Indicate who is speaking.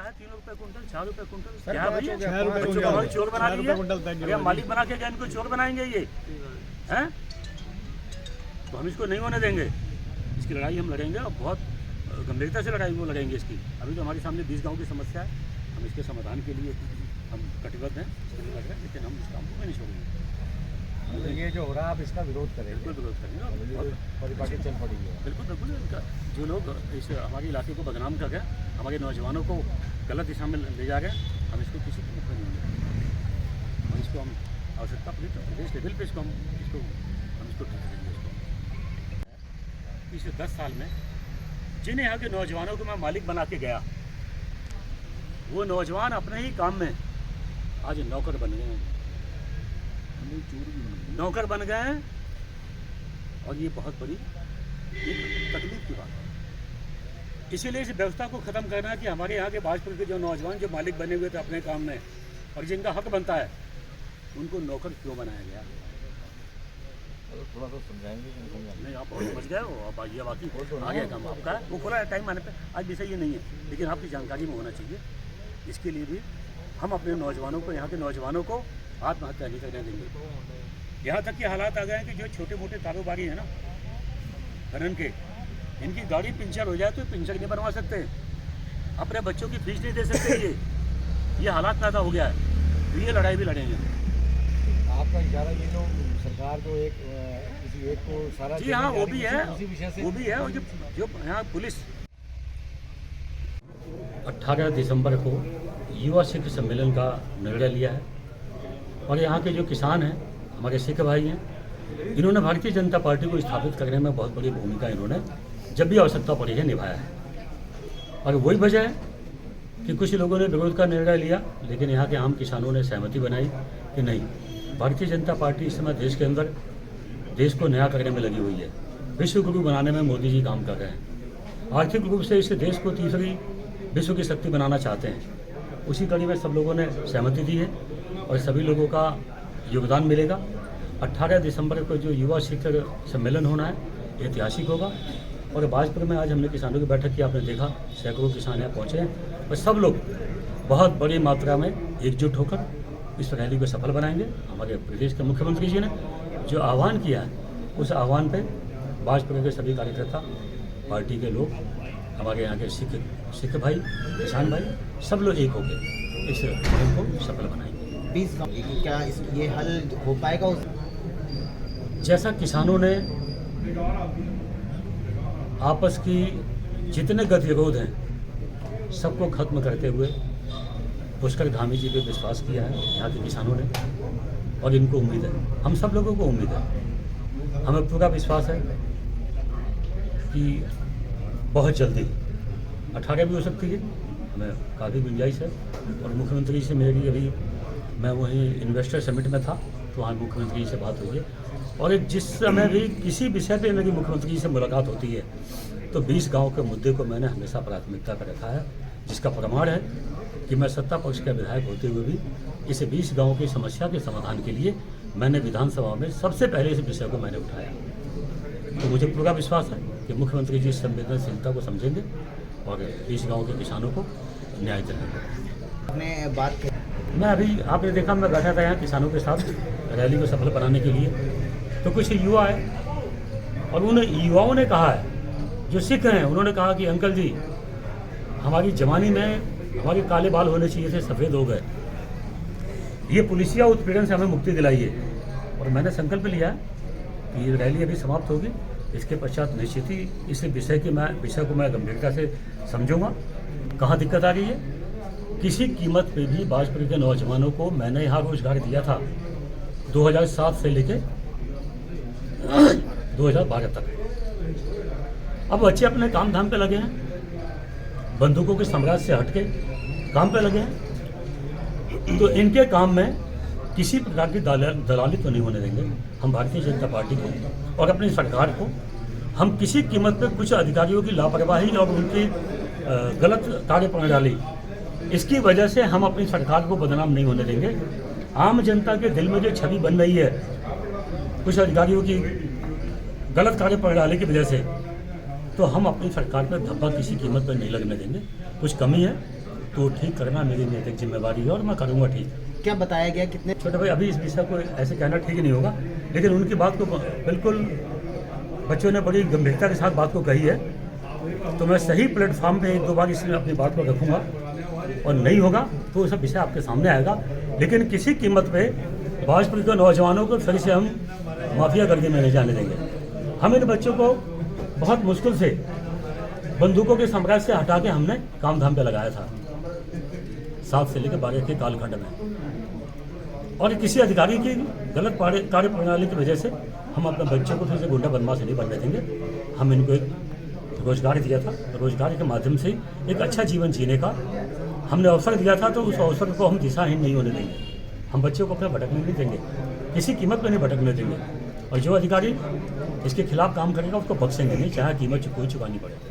Speaker 1: है 3 रुपए कुंटल, 4 रुपए कुंटल, क्या भैया चोर बना दिए? अरे मालिक बना के क्या इनको चोर बनाएंगे ये हैं? तो हम इसको नहीं होने देंगे। इसकी लड़ाई हम लड़ेंगे और बहुत गंभीरता से लड़ाई वो लड़ेंगे इसकी। अभी तो हमारे सामने 20 गाँव की समस्या है, हम इसके समाधान के लिए हम कटिबद्ध हैं, इसके लिए लग रहे हैं, लेकिन हम इस काम को नहीं छोड़ेंगे।
Speaker 2: ये जो हो रहा है आप इसका विरोध करेंगे?
Speaker 1: बिल्कुल विरोध करेंगे,
Speaker 2: परिपाटी चल पड़ी है।
Speaker 1: बिल्कुल बिल्कुल। इनका जो लोग इस हमारे इलाके को बदनाम कर रहे हैं, हमारे नौजवानों को गलत दिशा में ले जा रहे हैं, हम इसको किसी को नहीं होने देंगे। हम इसको हम आवश्यकता पड़ी तो प्रदेश लेवल पे इसको ठीक करेंगे। इसको पिछले 10 साल में जिन यहाँ के नौजवानों को मैं मालिक बना के गया, वो नौजवान अपने ही काम में आज नौकर बन गए हैं, नौकर बन गए हैं। और ये बहुत बड़ी एक तकलीफ की बात है। इसीलिए इस व्यवस्था को ख़त्म करना है कि हमारे यहाँ के भाजपा के जो नौजवान जो मालिक बने हुए थे अपने काम में और जिनका हक बनता है, उनको नौकर क्यों बनाया गया?
Speaker 2: थोड़ा सा समझाएंगे?
Speaker 1: नहीं, आप बहुत समझ गए हो। अब ये बाकी आगे काम आपका है, वो खुला है टाइम आने पे। आज विषय ये नहीं है, लेकिन आपकी जानकारी में होना चाहिए। इसके लिए भी हम अपने नौजवानों को, यहाँ के नौजवानों को आत्महत्या नहीं करने देंगे। यहाँ तक के हालात आ गए हैं कि जो छोटे मोटे कारोबारी हैं ना खनन के, इनकी गाड़ी पंचर हो जाए तो पंचर नहीं बनवा सकते, अपने बच्चों की फीस नहीं दे सकते। ये हालात पैदा हो गया है, तो ये लड़ाई भी लड़ेंगे।
Speaker 2: आपका इशारा ये लोग सरकार को किसी एक को सारा
Speaker 1: जी हाँ, वो भी है,
Speaker 2: वो
Speaker 1: वो भी है। और जो यहाँ पुलिस 18 दिसंबर को युवा सिख सम्मेलन का निर्णय लिया है और यहाँ के जो किसान हैं, हमारे सिख भाई हैं, इन्होंने भारतीय जनता पार्टी को स्थापित करने में बहुत बड़ी भूमिका इन्होंने जब भी आवश्यकता पड़ी है निभाया है। और वही वजह है कि कुछ लोगों ने विरोध का निर्णय लिया, लेकिन यहाँ के आम किसानों ने सहमति बनाई कि नहीं, भारतीय जनता पार्टी इस समय देश के अंदर देश को नया करने में लगी हुई है। विश्व गुरु बनाने में मोदी जी काम कर रहे हैं। आर्थिक रूप से इस देश को तीसरी विश्व की शक्ति बनाना चाहते हैं। उसी कड़ी में सब लोगों ने सहमति दी है और सभी लोगों का योगदान मिलेगा। 18 दिसंबर को जो युवा शिखर सम्मेलन होना है, ऐतिहासिक होगा। और बाजपुर में आज हमने किसानों की बैठक की, आपने देखा सैकड़ों किसान यहाँ पहुँचे हैं और सब लोग बहुत बड़ी मात्रा में एकजुट होकर इस रैली को सफल बनाएंगे। हमारे प्रदेश के मुख्यमंत्री जी ने जो आह्वान किया है, उस आह्वान पे बाजपुर के सभी कार्यकर्ता, पार्टी के लोग, हमारे यहाँ के सिख भाई, किसान भाई, सब लोग एक होकर इस मुहिम को सफल बनाएंगे।
Speaker 3: 20 क्या ये हल हो पाएगा?
Speaker 1: जैसा किसानों ने आपस की जितने गतिरोध हैं सबको खत्म करते हुए पुष्कर धामी जी पे विश्वास किया है यहाँ के किसानों ने, और इनको उम्मीद है, हम सब लोगों को उम्मीद है, हमें पूरा विश्वास है कि बहुत जल्दी 18 भी हो सकती है, हमें काफ़ी गुंजाइश है। और मुख्यमंत्री से मेरी अभी, मैं वहीं इन्वेस्टर समिट में था तो वहाँ मुख्यमंत्री से बात हुई है। और जिस समय भी किसी विषय पे मेरी मुख्यमंत्री से मुलाकात होती है तो 20 गांव के मुद्दे को मैंने हमेशा प्राथमिकता पर रखा है, जिसका प्रमाण है कि मैं सत्ता पक्ष का विधायक होते हुए भी इस 20 गाँव की समस्या के समाधान के लिए मैंने विधानसभा में सबसे पहले इस विषय को मैंने उठाया। तो मुझे पूरा विश्वास है कि मुख्यमंत्री जी इस संवेदनशीलता को समझेंगे और 20 गाँव के किसानों को न्याय दिलाएंगे। मैं अभी, आपने देखा, मैं बैठा था यहाँ किसानों के साथ रैली को सफल बनाने के लिए। तो कुछ युवा है और उन युवाओं ने कहा है, जो सिख हैं, उन्होंने कहा कि अंकल जी, हमारी जवानी में हमारे काले बाल होने चाहिए थे, सफ़ेद हो गए, ये पुलिसिया उत्पीड़न से हमें मुक्ति दिलाइए। और मैंने संकल्प लिया कि ये रैली अभी समाप्त होगी, इसके पश्चात निश्चित ही इस विषय को मैं गंभीरता से समझूंगा। कहाँ दिक्कत आ रही है, किसी कीमत पे भी बाजपुर के नौजवानों को मैंने यहाँ रोजगार दिया था 2007 से लेकर 2012 तक। अब बच्चे अपने काम धाम पे लगे हैं, बंदूकों के साम्राज्य से हटके काम पे लगे हैं, तो इनके काम में किसी प्रकार की दलाली तो नहीं होने देंगे। हम भारतीय जनता पार्टी को और अपनी सरकार को हम किसी कीमत पे कुछ अधिकारियों की लापरवाही और उनकी गलत कार्य प्रणाली, इसकी वजह से हम अपनी सरकार को बदनाम नहीं होने देंगे। आम जनता के दिल में जो छवि बन रही है कुछ अधिकारियों की गलत कार्य प्रणाली की वजह से, तो हम अपनी सरकार पर धब्बा किसी कीमत पर नहीं लगने देंगे। कुछ कमी है तो ठीक करना मेरी नैतिक जिम्मेवारी है और मैं करूँगा ठीक।
Speaker 3: क्या बताया गया, कितने
Speaker 1: छोटे भाई अभी इस विषय को ऐसे कहना ठीक नहीं होगा, लेकिन उनकी बात को बिल्कुल बच्चों ने बड़ी गंभीरता के साथ बात को कही है, तो मैं सही प्लेटफॉर्म पे एक दो बार इसमें अपनी बात को रखूँगा और नहीं होगा तो सब विषय आपके सामने आएगा। लेकिन किसी कीमत पे भाजपा के नौजवानों को फिर से हम माफिया गर्दी में नहीं जाने देंगे। हम इन बच्चों को बहुत मुश्किल से बंदूकों के साम्राज्य से हटा के हमने काम धाम पे लगाया था 7 से लेकर 12 के कालखंड में, और किसी अधिकारी की गलत कार्य प्रणाली की वजह से हम अपने बच्चों को फिर से गुंडा बदमाश नहीं बनने देंगे। हम इनको एक रोजगार दिया था, रोजगार के माध्यम से एक अच्छा जीवन जीने का हमने अवसर दिया था, तो उस अवसर को हम दिशाहीन नहीं होने देंगे। हम बच्चों को अपना भटकने नहीं देंगे, किसी कीमत पर नहीं भटकने देंगे, और जो अधिकारी इसके खिलाफ काम करेगा उसको बख्शेंगे नहीं, चाहे कीमत कोई चुकानी पड़े।